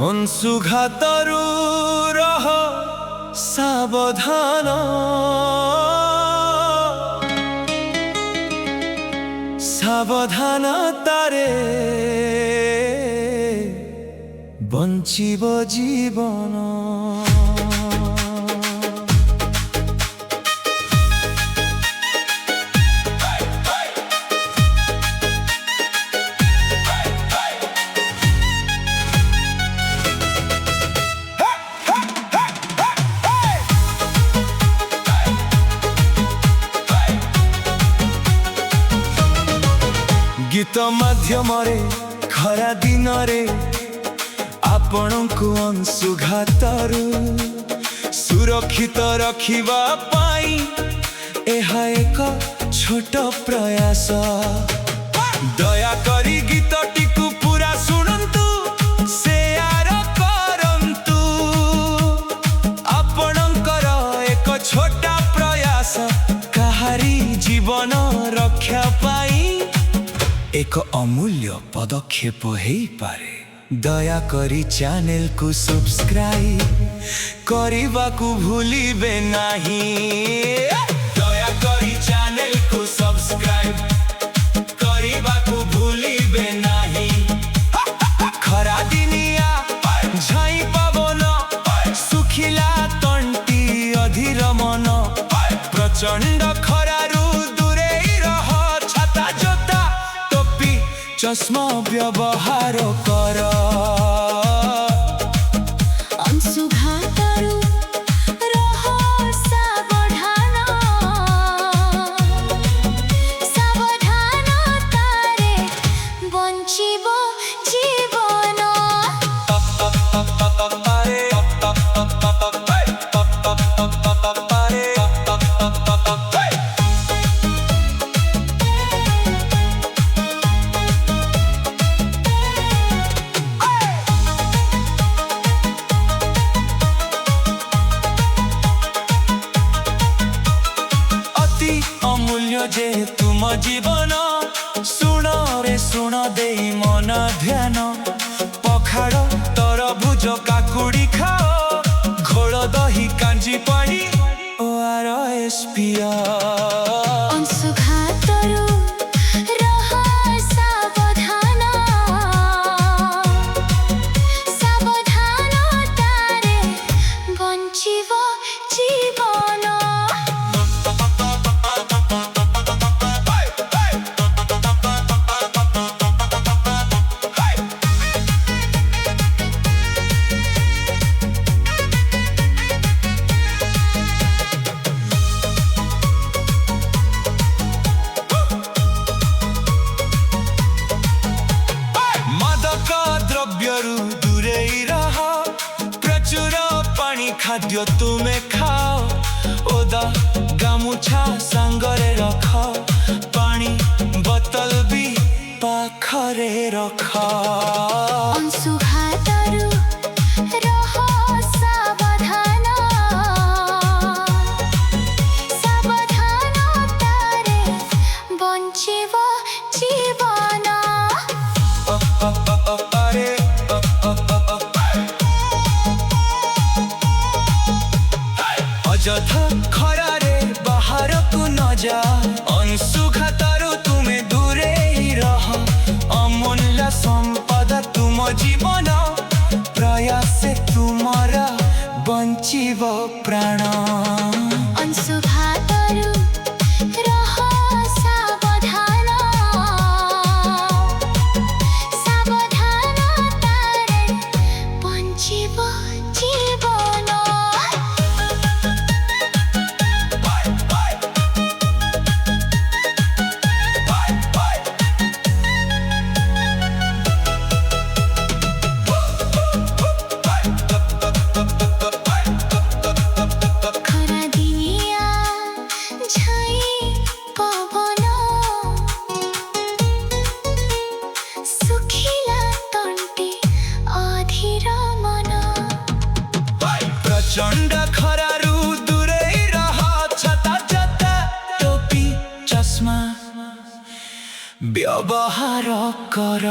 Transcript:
ଅଂଶୁଘାତରୁ ରହ ସାବଧାନ, ସାବଧାନତାରେ ବଞ୍ଚିବ ଜୀବନ। गीत माध्यमरे खरा दिन रे आपणको अंशुघातरू सुरक्षित रखिबा पाई एहा एक छोट प्रयास। दया करी गीतटिकु पूरा सुनंतु, शेयर करंतु। आपणकर एक छोटा प्रयास काहारी जीवन रक्षा पाई एक अमूल्य पदक्षेप हो पारे। दया करी चैनल को सब्सक्राइब करने को भूलिबे नाही। दया करी चैनल को सब्सक्राइब करने को भूलिबे नाही। खरा दिनिया झाई पवन सुखिला तंटी अधीर मन, प्रचंड खरारू दूरे रह। छाता जोता टोपी चश्मा व्यवहार कर। अंशुघातरू रह सावधान, सावधानतारे बंचिब जीवन। अमूल्य जे तुम जीवन, सुन रे सुन दे मन ध्यान। पखाड़ तरभुज काकुड़ी खाओ, घोल दही कांजी पानी ORS पिया। अंशुघातरू रह सावधान, सावधानतारे बंचिब जीवन। द्रव्यरू दूरे रह, प्रचुर पानी खाद्य तुमे खाओ। ओदा गामुछा सांगरे रख, पानी बोतल भी पाखरे रख। अंशुघातरू रह सावधान, सावधानतारे बंचिब जीवन। अଯଥା खरारे बाहर को न जा। अंशुघातरू तुमे दूरे रह, अमूल्य संपदा तुम जीवन। प्रयास तुमरा बंचिब प्राण। अंशुघातरू रह सावधान, सावधानतारे बंचिब जीवन। ବ୍ୟବହାର କର।